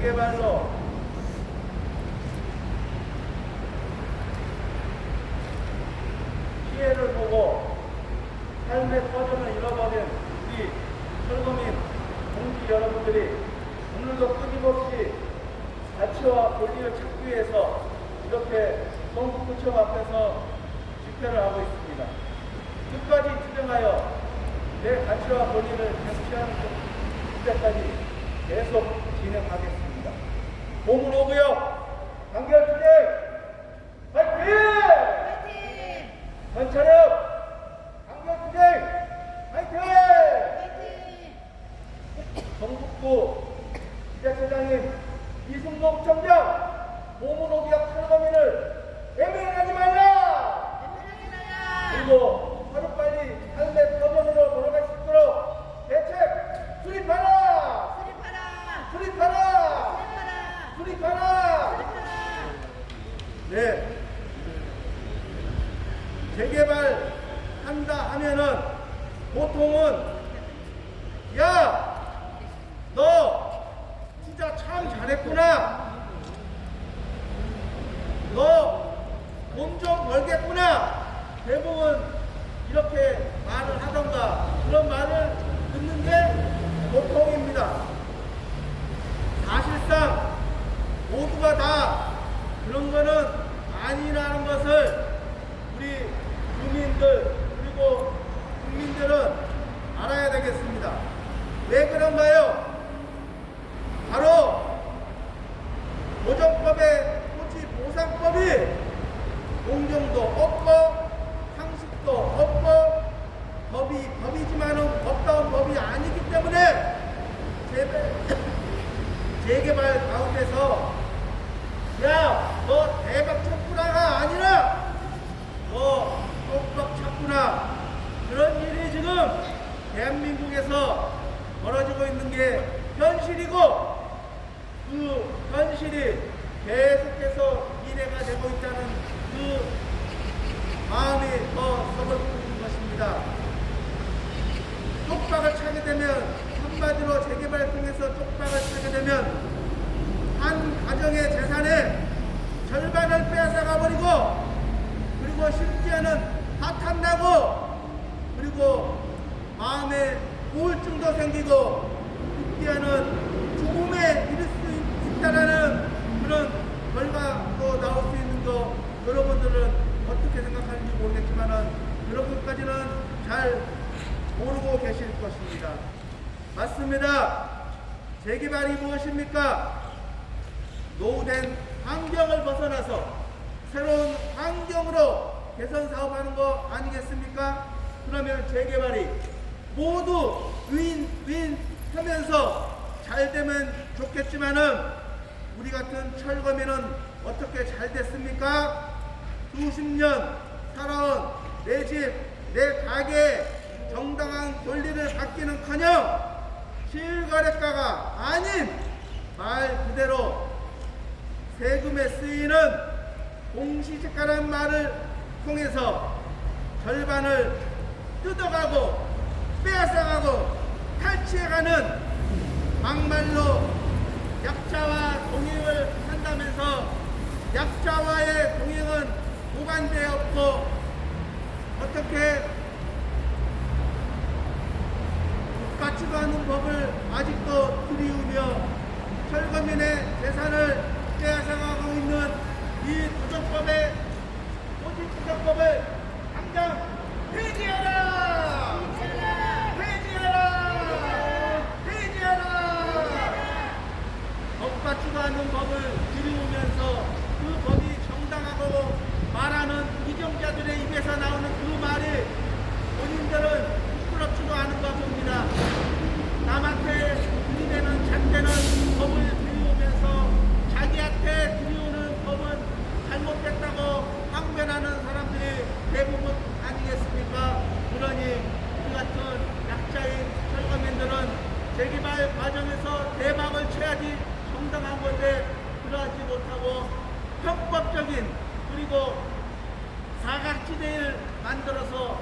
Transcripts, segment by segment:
재개발로 피해를 보고 삶의 터전을 잃어버린 우리 철거민 동지 여러분들이 오늘도 끊임없이 가치와 권리를 찾기 위해서 이렇게 동북구청 앞에서 집회를 하고 있습니다. 끝까지 투쟁하여 내 가치와 권리를 쟁취하는 그때까지 계속 진행하겠습니다. 보문호구역 단결투쟁 화이팅! 화이팅! 전차력 단결투쟁 화이팅! 경북구 지자체장인 이승복 청장 보문호구역 철거민을 애매하지 말라! 그리고 하루빨리 삶의 터전으로 돌아갈 수 있도록 대책 수립하라! 수립하라! 수립하라! 네. 재개발 한다 하면은 보통은 야! 너 진짜 참 잘했구나. 너 돈 좀 벌겠구나. 대부분 이렇게 말을 하던가 그런 말을 듣는 게 보통입니다. 사실상 모두가 다 그런 거는 아니라는 것을 우리 주민들 그리고 국민들은 알아야 되겠습니다. 왜 그런가요? 바로 고정법의 토지 보상법이 공정도 없고 상식도 없고 법이지만은 법다운 법이 아니기 때문에 재개발 가운데서 야, 너 대박 쳤구나가 아니라 너 똑박 쳤구나 그런 일이 지금 대한민국에서 벌어지고 있는 게 현실이고 그 현실이 계속해서 이래가 되고 있다는 그 마음이 더 서글픈 것입니다. 쪽박을 차게 되면 한마디로 재개발 통해서 쪽박을 차게 되면 한 가정의 재산의 절반을 빼앗아가 버리고 그리고 심지어는 파탄나고 그리고 마음에 우울증도 생기고 급기야는 죽음에 이를 수 있다라는 그런 결과도 나올 수 있는 거 여러분들은 어떻게 생각하는지 모르겠지만은 여러분까지는 잘 모르고 계실 것입니다. 맞습니다. 재개발이 무엇입니까? 노후된 환경을 벗어나서 새로운 환경으로 개선 사업하는 거 아니겠습니까? 그러면 재개발이 모두 윈윈 하면서 잘 되면 좋겠지만은 우리 같은 철거민은 어떻게 잘 됐습니까? 수십 년 살아온 내 집, 내 가게에 정당한 권리를 받기는커녕 실거래가가 아닌 말 그대로 세금에 쓰이는 공시지가란 말을 통해서 절반을 뜯어가고 빼앗아가고 탈취해가는 막말로 약자와 동행을 한다면서 약자와의 동행은 무관되었고 어떻게 같지도 않은 법을 아직도 들이우며 철거민의 재산을 빼앗아가고 있는 이 도정법의 토지투자법을 당장 폐지하라! 법 같지도 않은 법을 들이우면서 그 법이 정당하고 말하는 이정자들의 입에서 나오는 그 말이 본인들은 부끄럽지도 않은가 봅니다. 남한테 들이대는 잣대는 법을 들이우면서 자기한테 들이우는 법은 잘못됐다고 항변하는 사람들이 대부분 아니겠습니까? 그러니 우리 같은 약자인 철거민들은 재개발 과정에서 대박을 쳐야지 정당한 건데 그러하지 못하고 편법적인 그리고 사각지대를 만들어서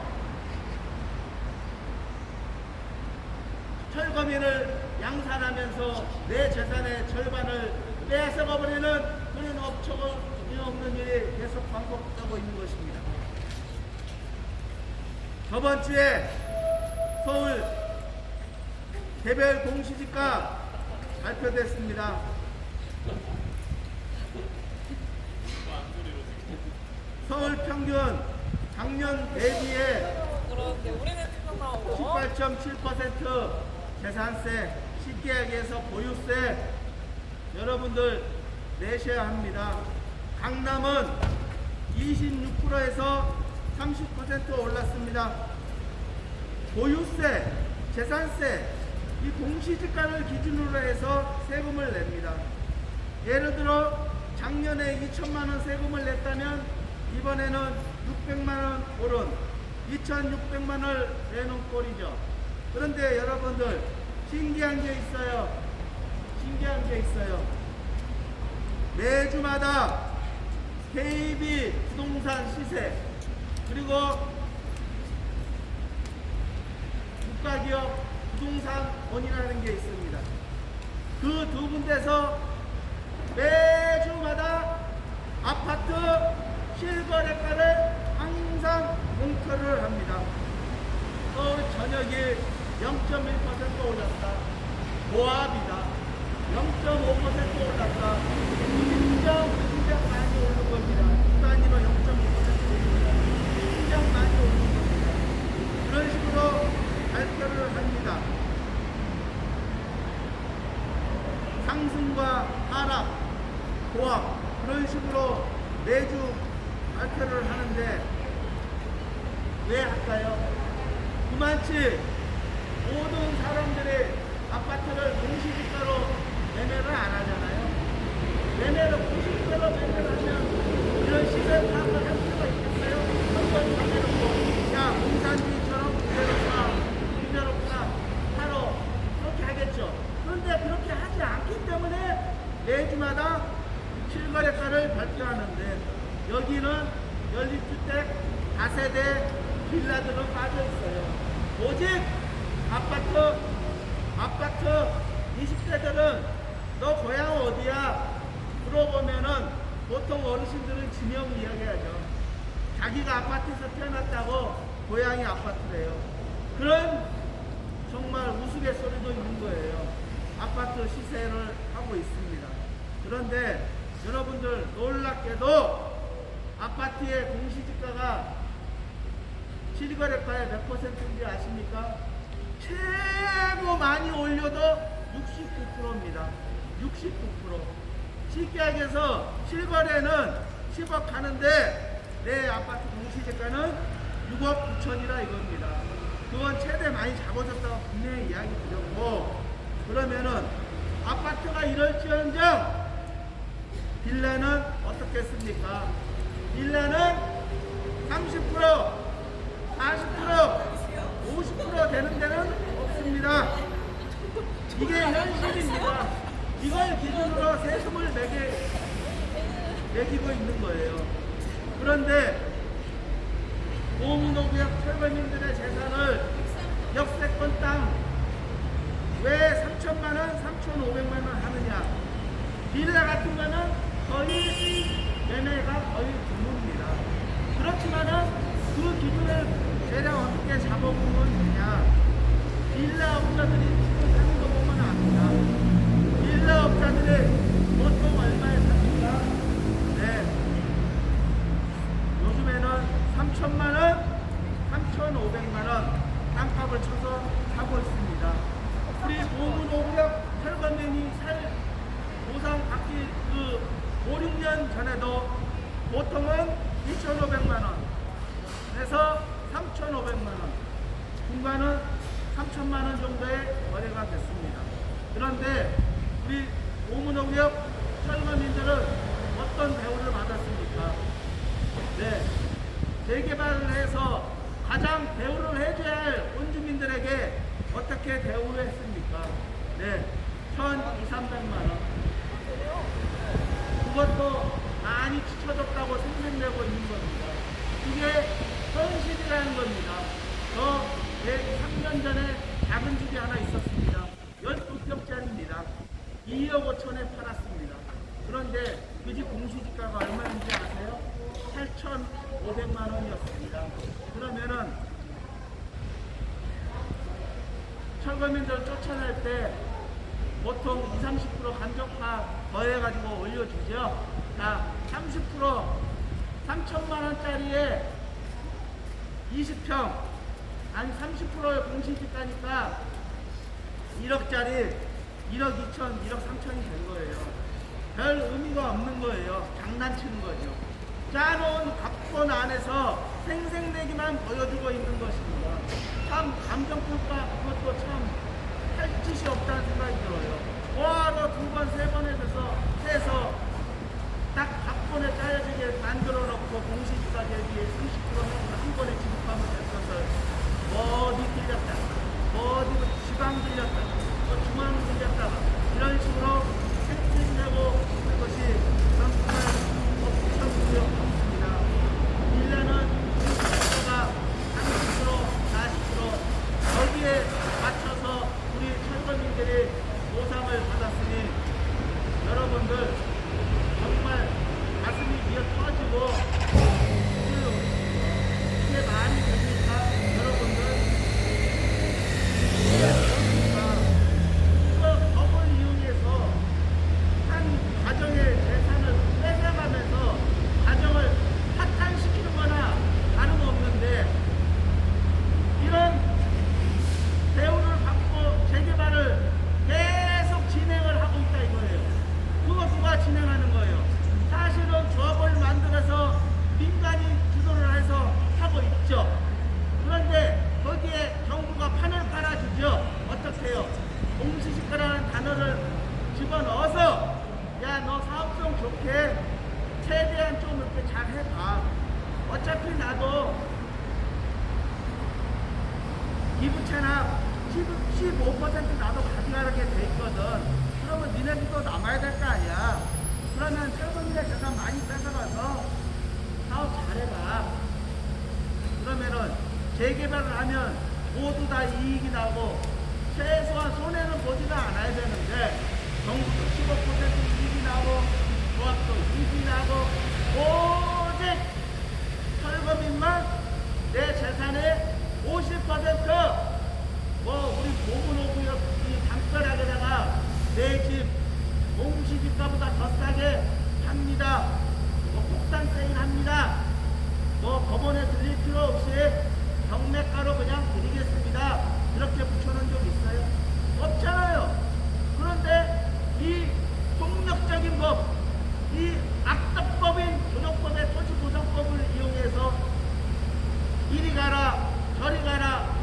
철거민을 양산하면서 내 재산의 절반을 빼앗아버리는 그런 업처가 없는 일이 계속 반복되고 있는 것입니다. 저번 주에 서울 개별 공시지가 발표됐습니다. 서울 평균 작년 대비에 18.7% 재산세, 쉽게 얘기해서 보유세 여러분들 내셔야 합니다. 강남은 26%에서 30% 올랐습니다. 보유세, 재산세, 이 공시지가를 기준으로 해서 세금을 냅니다. 예를 들어 작년에 2천만 원 세금을 냈다면 이번에는 600만 원 오른 2,600만 원을 내는 꼴이죠. 그런데 여러분들 신기한 게 있어요. 신기한 게 있어요. 매주마다 KB 부동산 시세 그리고 국가기업 부동산원이라는 게 있습니다. 그 두 군데서 매주마다 아파트 실거래가를 항상 공표를 합니다. 서울 전역이 0.1% 올랐다. 고압이다. 0.5% 올랐다. 굉장히 많이 오른 겁니다. 단위로 0.2% 올랐다. 굉장히 많이 오른 겁니다. 그런 식으로 발표를 합니다. 상승과 하락, 고압 그런 식으로 매주 발표를 하는데 왜 할까요? 그만치 모든 사람들이 아파트를 공시지가로 매매를 안 하잖아요. 매매를 공시지가로 매매를 하면 이런 시세 파악을 할 필요가 있겠어요? 한번 정해놓고 야 공산주의처럼 그대로 사 하러 그렇게 하겠죠. 그런데 그렇게 하지 않기 때문에 매주마다 실거래가를 발표하는데 여기는 연립주택, 다세대, 빌라들은 빠져 있어요. 오직 아파트 20대들은 너 고향 어디야? 물어보면은 보통 어르신들은 지명 이야기하죠. 자기가 아파트에서 태어났다고 고향이 아파트래요. 그런 정말 우스갯소리도 있는 거예요. 아파트 시세를 하고 있습니다. 그런데 여러분들 놀랍게도 아파트의 공시지가가 실거래가의 몇 %인지 아십니까? 최고 많이 올려도 69%입니다. 69%. 쉽게 얘기해서 실거래는 10억 하는데 내 아파트 공시지가는 6억 9천이라 이겁니다. 그건 최대 많이 잡아줬다고 분명히 이야기 드렸고 그러면은 아파트가 이럴지언정 빌라는 어떻겠습니까? 빌라는 30%, 40%, 50% 되는 데는 없습니다. 이게 현실입니다. 이걸 기준으로 세금을 매기고 있는 거예요. 그런데 노무노구역 철거민들의 재산을 역세권 땅 왜 3천만 원, 3,500만 원 하느냐? 빌라 같은 거는 거의 매매가 거의 드뭅니다. 그렇지만은 그 기준을 대략 어떻게 잡아보면 되냐? 빌라 업자들이 지금 사는 거 보면 압니다. 빌라 업자들이 보통 얼마에 삽니까? 네. 요즘에는 3천만 원, 3,500만 원 땅값을 쳐서 사고 있습니다. 우리 노무노구역 철거민이 살 보상 받기 5, 6년 전에도 보통은 2,500만 원에서 3,500만 원, 중간은 3천만 원 정도의 거래가 됐습니다. 그런데 우리 노무노구역 철거민들은 어떤 대우를 받았습니까? 네, 재개발을 해서 가장 대우를 해줘야 할 원주민들에게 어떻게 대우를 했습니까? 네, 1,200~300만 원. 그것도 많이 치쳐졌다고 생각내고 있는 겁니다. 이게 현실이라는 겁니다. 저 3년 전에 작은 집이 하나 있었습니다. 12평 2억 5천에 팔았습니다. 그런데 그 집 공시지가가 얼마인지 아세요? 8,500만 원이었습니다. 그러면은 철거민들 쫓아낼 때 보통 20-30% 간접화 더해가지고 올려주죠. 자, 30% 3천만 원짜리에 20평 아니 30%의 공시지가니까 1억짜리 1억 2천, 1억 3천이 된 거예요. 별 의미가 없는 거예요. 장난치는 거죠. 짜놓은 각본 안에서 생색내기만 보여주고 있는 것입니다. 참 감정평가 그것도 참 할 짓이 없다는 생각이 들어요. 뭐하러 두 번, 세 번 해서 딱 각본에 짜여지게 만들어 놓고 공시지가 대비에 30%는 한 번에 지급하면 될 것을 어디 들렸다, 어디 지방 들렸다, 또 중앙 들렸다가 이런 식으로 생색내고 있는 것이 정말 엄청 두렵습니다. 1년은 공시지가가 30%, 40% 거기에 맞춰서 우리 철거민들이 보상을 받았으니 여러분들 정말 가슴이 미어 터지고 이게 말이 됩니까? 여러분들 이거 법을 이용해서 한 가정의 재산을 뺏어가면서 가정을 파탄시키는 거나 다름없는데 이런 대우를 받고 재개발을 계속 진행을 하고 있다 이거예요. 그거 누가 진행하는 거예요? 사실은 조합을 만들어서 민간이 주도를 해서 하고 있죠. 그런데 거기에 정부가 판을 깔아주죠. 어떻게 해요? 공시지가라는 단어를 집어넣어서 야, 너 사업성 좋게 최대한 좀 이렇게 잘 해봐. 어차피 나도 기부채나 15% 나도 가져가게 돼 있거든. 그러면 니네들도 남아야 될 거 아니야. 그러면 철거민의 재산 많이 뺏어가서 사업 잘해봐. 그러면은 재개발을 하면 모두 다 이익이 나고 최소한 손해는 보지도 않아야 되는데 정부도 15% 이익이 나고 조합도 이익이 나고 오직 철거민만 내 재산의 50% 뭐 우리 보문호구역 이 담벼락에다가 내 집 공시지가보다 더 싸게 합니다. 뭐 폭탄 세일 합니다. 뭐 법원에 들릴 필요 없이 경매가로 그냥 드리겠습니다. 이렇게 붙여놓은 적 있어요? 없잖아요. 그런데 이 폭력적인 법, 이 악덕법인 조정법의 토지보전법을 이용해서 이리 가라 저리 가라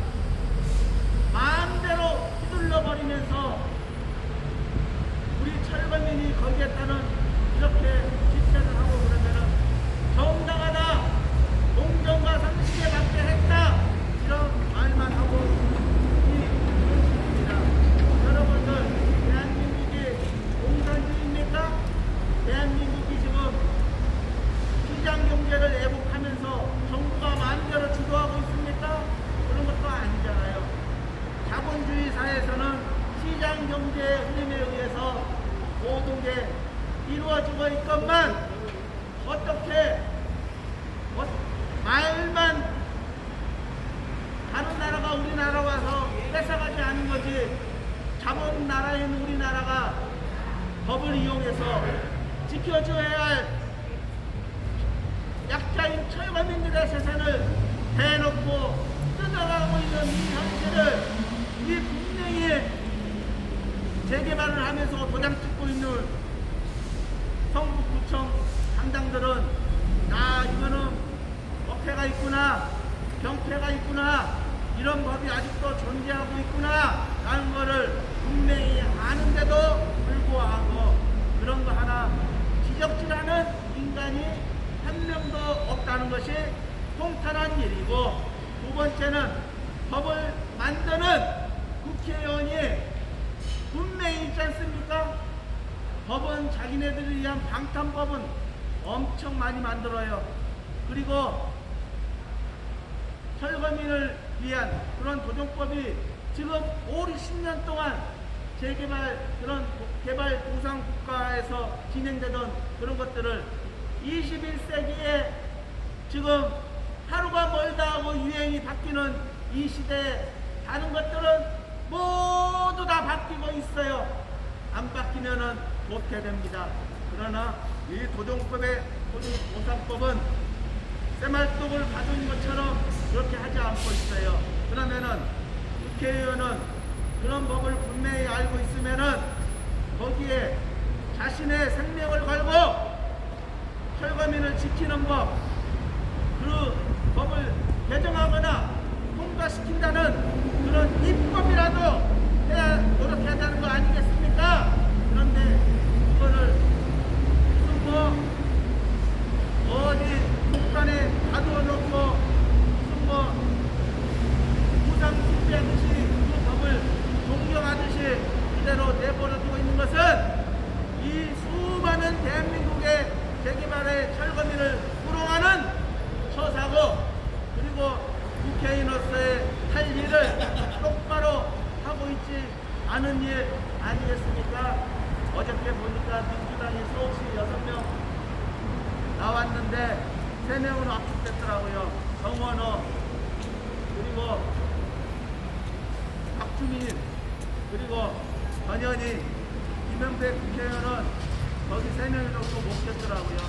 마음대로 휘둘러 버리면서 우리 철거민이 거기에 따른 이렇게 집회를 하고 그러면은 정당하다, 공정과 상식에 맞게 했다 이런 말만 하고 있습니다. 여러분들 대한민국이 공산주의입니까? 대한민국이 지금 시장 경제를 애국하면서 정부가 마음대로 주도하고 있습니까? 그런 것도 아니잖아요. 자본주의 사회에서는 시장 경제의 흐름에 의해서 모든 게 이루어지고 있건만 어떻게 말만 다른 나라가 우리나라 와서 뺏어가지 않은 거지 자본 나라인 우리나라가 법을 이용해서 지켜줘야 할 약자인 철거민들의 재산을 대놓고 뜯어가고 있는 이 현실을 이 분명히 재개발을 하면서 도장 찍고 있는 성북구청 담당들은 이거는 어폐가 있구나, 병폐가 있구나, 이런 법이 아직도 존재하고 있구나 라는 거를 분명히 아는데도 불구하고 그런 거 하나 지적질하는 인간이 한 명도 없다는 것이 통탄한 일이고, 두 번째는 법을 만드는 국회의원이 분명히 있지 않습니까? 법은 자기네들을 위한 방탄법은 엄청 많이 만들어요. 그리고 철거민을 위한 그런 조정법이 지금 5, 10년 동안 재개발 그런 개발 도상 국가에서 진행되던 그런 것들을 21세기에 지금 하루가 멀다 하고 유행이 바뀌는 이 시대에 다른 것들은 모두 다 바뀌고 있어요. 안 바뀌면은 도태됩니다. 그러나 이 도정법의 도상법은 쇠말독을 받은 것처럼 그렇게 하지 않고 있어요. 그러면은 국회의원은 그런 법을 분명히 알고 있으면은 거기에 자신의 생명을 걸고 철거민을 지키는 법, 그 법을 개정하거나 통과시킨다는 그런 입법이라도 해야 노력해야 되는 거 아니겠습니까? 그런데 그거를 무슨 어디 북한에 가둬놓고 무슨 무상 숭배하듯이 그 법을 존경하듯이 그대로 내버려두고 있는 것은 이 수많은 대한민국의 재개발의 철거민을 꾸롱하는 처사고, 그리고 국회의원으로서의 할 일을 똑바로 하고 있지 않은 일 아니겠습니까? 어저께 보니까 민주당이 서울시 6명 나왔는데 3명은 압축됐더라고요. 정원호, 그리고 박주민, 그리고 전현희, 이명배 국회의원은 거기 3명이 정도 못 겼더라고요.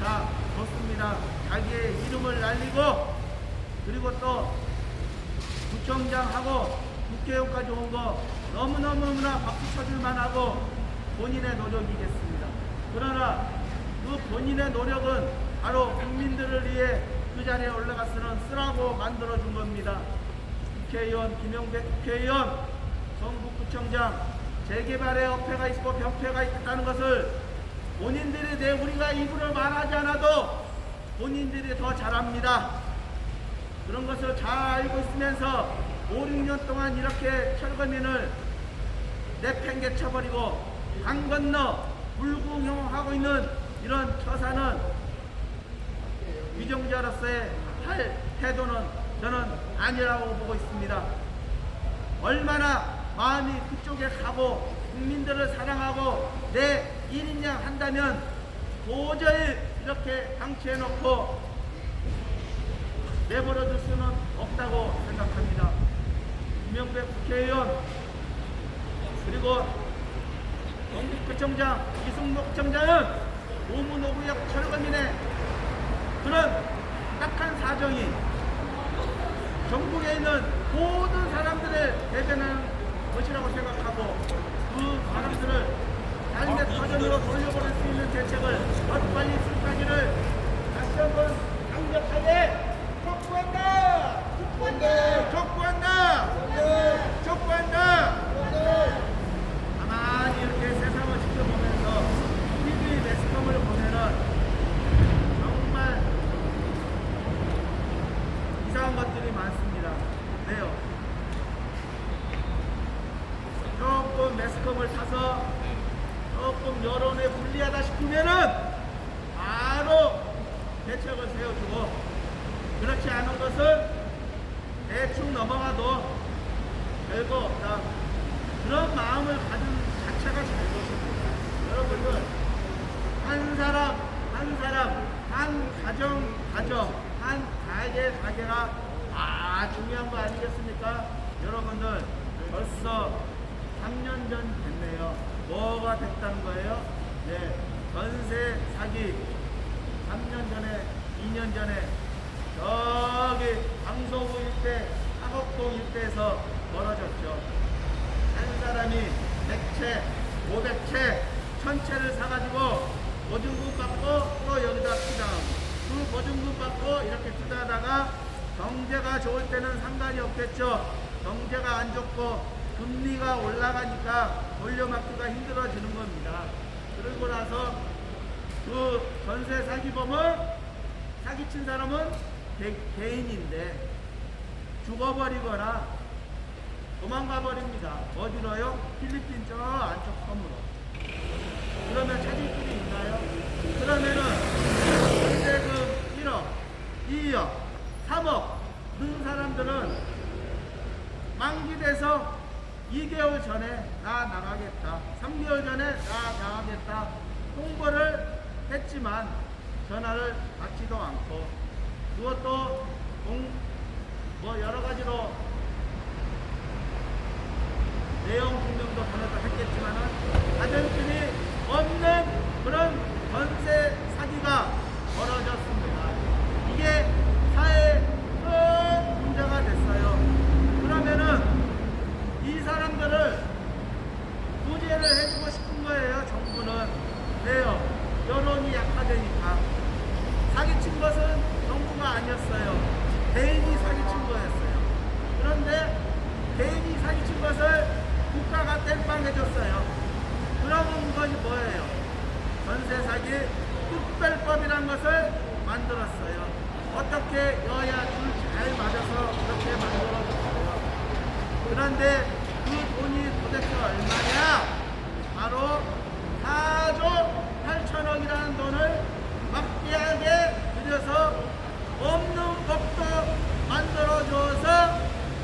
자, 좋습니다. 자기의 이름을 날리고, 그리고 또 구청장하고 국회의원까지 온 거 너무너무나 박수 쳐줄만 하고 본인의 노력이겠습니다. 그러나 그 본인의 노력은 바로 국민들을 위해 그 자리에 올라가서는 쓰라고 만들어준 겁니다. 국회의원, 김영백 국회의원, 성북구청장, 재개발에 어폐가 있고 병폐가 있다는 것을 본인들이 우리가 입으로 말하지 않아도 본인들이 더 잘합니다. 그런 것을 잘 알고 있으면서 5, 6년 동안 이렇게 철거민을 내팽개쳐버리고 강 건너 불구경하고 있는 이런 처사는 위정자로서의 할 태도는 저는 아니라고 보고 있습니다. 얼마나 마음이 그쪽에 가고 국민들을 사랑하고 내 1인양 한다면 도저히 이렇게 방치해놓고 내버려둘 수는 없다고 생각합니다. 이명백 국회의원, 그리고 경북구청장 이승목 구청장은 오문오구역 철거민의 그런 딱한 사정이 전국에 있는 모든 사람들을 대변하는 것이라고 생각하고, 그 사람들을 삶의 터전으로 돌려보낼 수 있는 대책을 빨리 실까지를 다시 한번 강력하게 촉구한다! 촉구한다! 촉구한다! 가만히 이렇게 세상을 지켜보면서 TV 매스컴을 보면은 정말 이상한 것들이 많습니다. 네요. 조금 매스컴을 타서 조금 여론에 불리하다 싶으면은 바로 대책을 세워주고, 그렇지 않은 것은 대충 넘어가도 별거 없다. 그런 마음을 가진 자체가 잘못입니다. 여러분들, 한 사람, 한 가정, 한 가게가 중요한 거 아니겠습니까? 여러분들, 벌써 3년 전 됐네요. 뭐가 됐다는 거예요? 네, 전세 사기 3년 전에, 2년 전에 저기 강서구 일대, 하곡동 일대에서 벌어졌죠. 한 사람이 100채, 500채, 1000채를 사가지고 보증금 받고 또 여기다 투자하고, 그 보증금 받고 이렇게 투자하다가 경제가 좋을 때는 상관이 없겠죠. 경제가 안 좋고 금리가 올라가니까 돌려막기가 힘들어지는 겁니다. 그러고 나서 그 전세 사기범은, 사기친 사람은 개인인데 죽어버리거나 도망가 버립니다. 어디로요? 필리핀 저 안쪽 섬으로. 그러면 찾을 길이 있나요? 그러면은 전세금 1억, 2억, 3억 넣은 사람들은 만기돼서 2개월 전에 나 나가겠다, 3개월 전에 나 나가겠다 홍보를 했지만 전화를 받지도 않고, 그것도 뭐 여러 가지로 내용 증명도 전에도 했겠지만은 가정집이 없는 그런 전세 사기가 벌어졌습니다. 이게 사회에 큰 문제가 됐어요. 그러면은 이 사람들을 구제를 해주고 싶은 거예요. 정부는. 왜요? 여론이 약화되니까. 사기친 것은 정부가 아니었어요. 개인이 사기친 거였어요. 그런데 개인이 사기친 것을 국가가 땜빵해줬어요. 그런 것이 뭐예요? 전세 사기 특별법이란 것을 만들었어요. 어떻게 여야 줄 잘 맞아서 그렇게 만들어줬어요. 그런데 그 돈이 도대체 얼마냐? 바로 4조 8천억이라는 돈을 막대하게 들여서 없는 법도 만들어줘서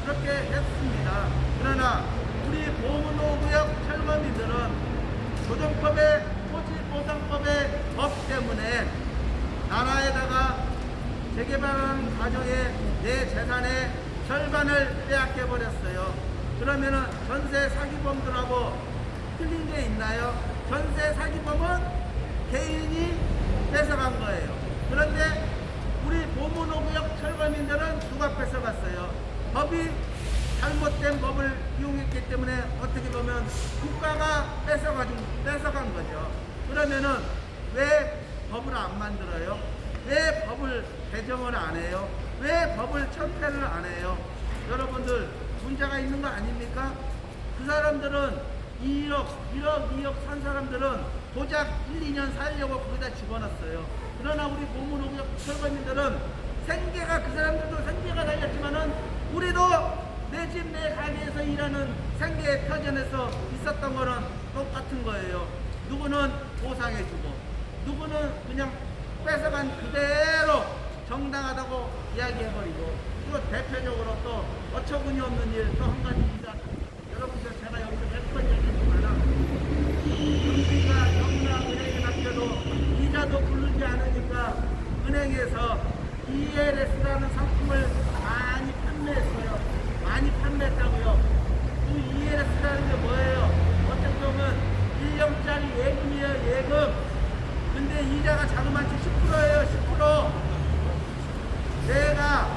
그렇게 했습니다. 그러나 우리 보문호구역 철거민들은 조정법의 토지보상법의 법 때문에 나라에다가 재개발하는 과정에 내 재산의 절반을 빼앗겨 버렸어요. 그러면은 전세 사기범들하고 틀린 게 있나요? 전세 사기범은 개인이 뺏어간 거예요. 그런데 우리 보문호구역 철거민들은 누가 뺏어갔어요? 법이 잘못된 법을 이용했기 때문에 어떻게 보면 국가가 뺏어간 거죠. 그러면은 왜 법을 안 만들어요? 왜 법을 개정을 안 해요? 왜 법을 철폐를 안 해요? 여러분들 문제가 있는 거 아닙니까? 그 사람들은 1억 산 사람들은 고작 1, 2년 살려고 거기다 집어넣었어요. 그러나 우리 보문호구역 철거민들은 생계가, 그 사람들도 생계가 달렸지만은 우리도 내 집 내 가게에서 일하는 생계 터전에서 있었던 거는 똑같은 거예요. 누구는 보상해주고 누구는 그냥 뺏어간 그대로 정당하다고 이야기해버리고, 또 대표적으로 또 어처구니 없는 일 또 한 가지 있다. 여러분들 제가 여기서 몇 번 얘기했지만 우리가 너무나 은행에 맡겨도 이자도 부르지 않으니까 은행에서 ELS라는 상품을 많이 판매했어요. 많이 판매했다고요. 그 ELS라는 게 뭐예요? 어떻게 보면 1년짜리 예금이에요. 예금. 근데 이자가 자그마치 10%예요. 10%. 내가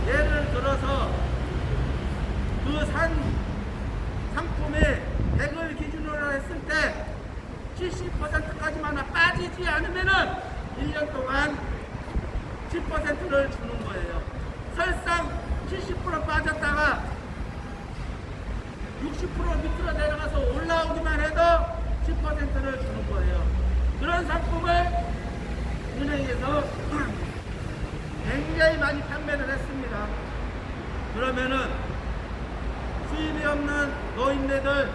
예를 들어서 그 산 상품에 100을 기준으로 했을 때 70%까지만 빠지지 않으면은 1년 동안 10%를 주는 거예요. 설상 70% 빠졌다가 60% 밑으로 내려가서 올라오기만 해도 10%를 주는 거예요. 그런 상품을 은행에서 굉장히 많이 판매를 했습니다. 그러면은 수입이 없는 노인네들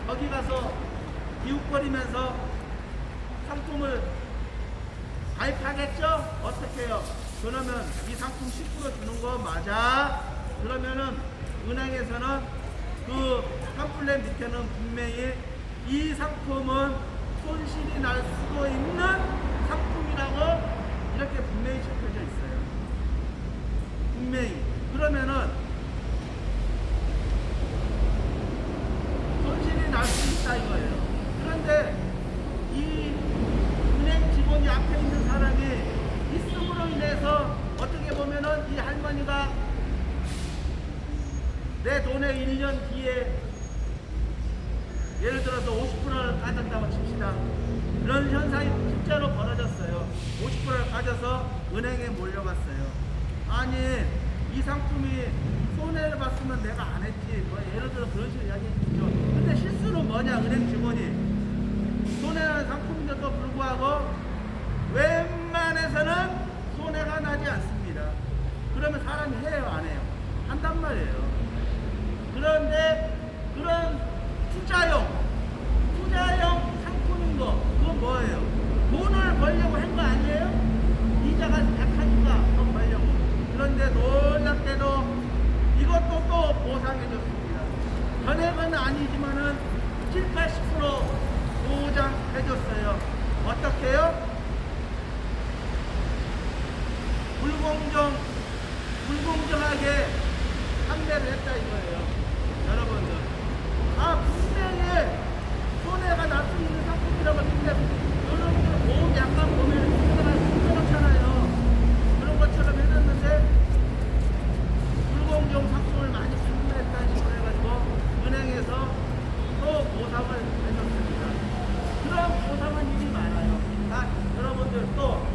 거기 가서 기웃거리면서 상품을 가입하겠죠? 어떻게 해요? 그러면 이 상품 10% 주는 거 맞아? 그러면은 은행에서는 그 팜플렛 밑에는 분명히 이 상품은 손실이 날 수도 있는 상품이라고 이렇게 분명히 적혀져 있어요. 분명히. 그러면은 손실이 날 수 있다 이거예요. 그런데 이 은행 직원이 앞에 있는 사람이 있음으로 인해서 어떻게 보면은 이 할머니가 내 돈의 1년 뒤에 예를 들어서 50%를 가졌다고 칩시다. 그런 현상이 실제로 벌어졌어요. 50%를 가져서 은행에 몰려갔어요. 아니 이 상품이 손해를 봤으면 내가 안 했지. 뭐 예를 들어 그런 식으로 이야기했죠. 근데 실수는 뭐냐? 은행 직원이 손해나는 상품인데도 불구하고 웬만해서는 손해가 나지 않습니다. 그러면 사람이 해요 안 해요? 한단 말이에요. 그런데 그런 투자용 상품인 거 그건 뭐예요? 돈을 벌려고 한 거 아니에요? 이자가 약하니까 돈 벌려고. 그런데 놀랍게도 이것도 또 보상해 줬습니다. 어떻게요? 불공정하게 판매를 했다 이거예요. 여러분들. 분명히 손해가 날 수 있는 상품이라고 했는데, 여러분들 보험 약관 보면 손해가 힘들었잖아요. 그런 것처럼 해놨는데, 불공정 상품을 많이 판매했다 식으로 해가지고, 은행에서 또 보상을 해줬습니다. 그런 보상은 일이 많아요. 여러분들 또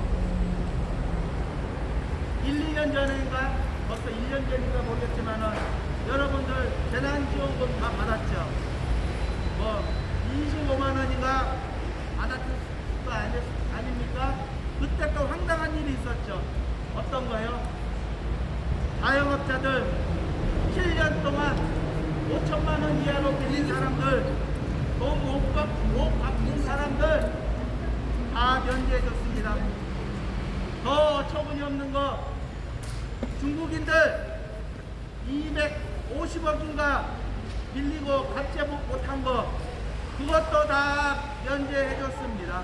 1, 2년 전인가 벌써 1년 전인가 모르겠지만은 여러분들 재난지원금 다 받았죠. 뭐 25만 원인가 받았을 거 아닙니까? 그때 또 황당한 일이 있었죠. 어떤 거요? 자영업자들 7년 동안 5천만 원 이하로 빌린 사람들, 돈 못 갚은 사람들 다 면제해줬습니다. 더 어처구니 없는 거, 중국인들 250억인가 빌리고 갚지 못한 거, 그것도 다 면제해줬습니다.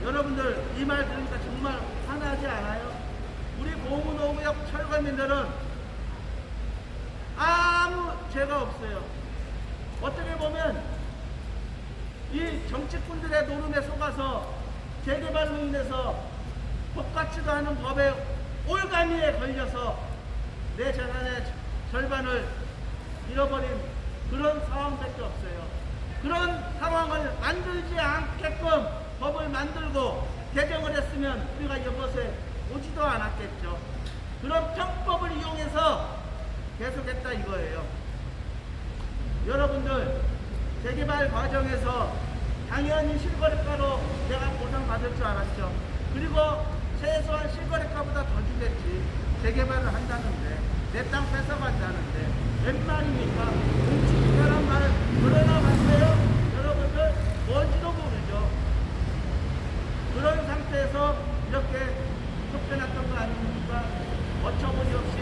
여러분들 이 말 들으니까 정말 화나지 않아요? 우리 보문오구역 철거민들은 아무 죄가 없어요. 어떻게 보면 이 정치꾼들의 노름에 속아서 재개발로 인해서 법 같지도 않은 법에 올가미에 걸려서 내 재산의 절반을 잃어버린 그런 상황밖에 없어요. 그런 상황을 만들지 않게끔 법을 만들고 개정을 했으면 우리가 이것에 오지도 않았겠죠. 그런 편법을 이용해서 계속했다 이거예요. 여러분들 재개발 과정에서 당연히 실거래가로 내가 보상받을 줄 알았죠. 그리고 최소한 실거래가보다 더 주겠지. 재개발을 한다는데, 내 땅 뺏어간다는데 웬 말입니까? 공치기사란 말을 들어나봤어요? 여러분들 뭔지도 모르죠. 그런 상태에서 이렇게 쫓겨났던 거 아닙니까? 어처구니 없이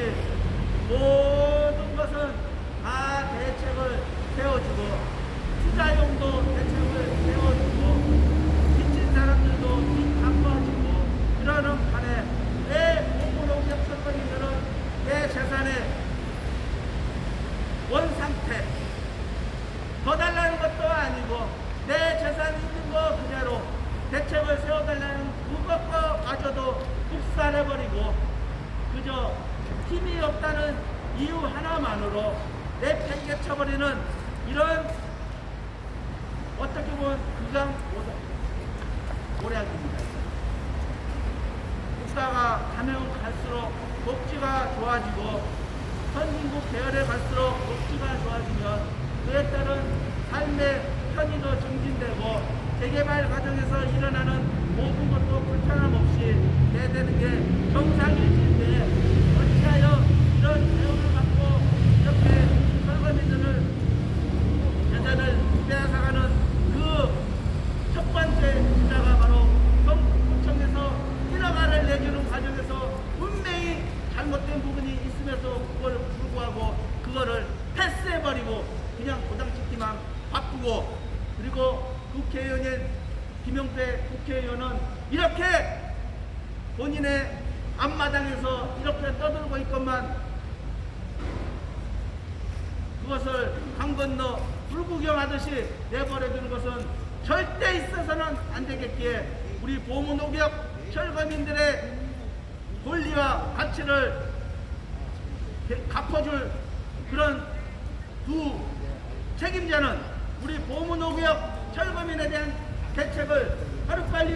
모든 것은 다 대책을 세워주고, 투자용도 대책을 세워주고, 빚진 사람들도 빚 갚아주고, 이러는 판에 내 공무농협 철거민들은 내 재산의 원상태 더 달라는 것도 아니고 내 재산이 있는 거 그대로 대책을 세워달라는 그것마저도 국살해버리고 그저 힘이 없다는 이유 하나만으로 내팽개쳐버리는 이런 어떻게 보면 극악오략입니다. 국가가 가면 갈수록 복지가 좋아지고 선진국 계열에 갈수록 복지가 좋아지면 그에 따른 삶의 편의도 증진되고 재개발 과정에서 일어나는 모든 것도 불편함 없이 돼야 되는 게 정상일 텐데 어찌하여 이런 대우를 받고 이렇게 철거민들을 재산을 빼앗아가는 그 첫 번째 주자가 바로 경북구청에서 1억원을 내주는 과정에서 분명히 잘못된 부분이 있음에도 그걸 불구하고 그거를 패스해버리고 그냥 도장찍기만 바꾸고, 그리고 국회의원인 김용태 국회의원은 이렇게 본인의 앞마당에서 이렇게 떠들고 있건만 그것을 강 건너 불구경하듯이 내버려두는 것은 절대 있어서는 안 되겠기에 우리 보문오격 철거민들의 권리와 가치를 갚아줄 그런 두 책임자는 우리 보문오구역 철거민에 대한 대책을 하루빨리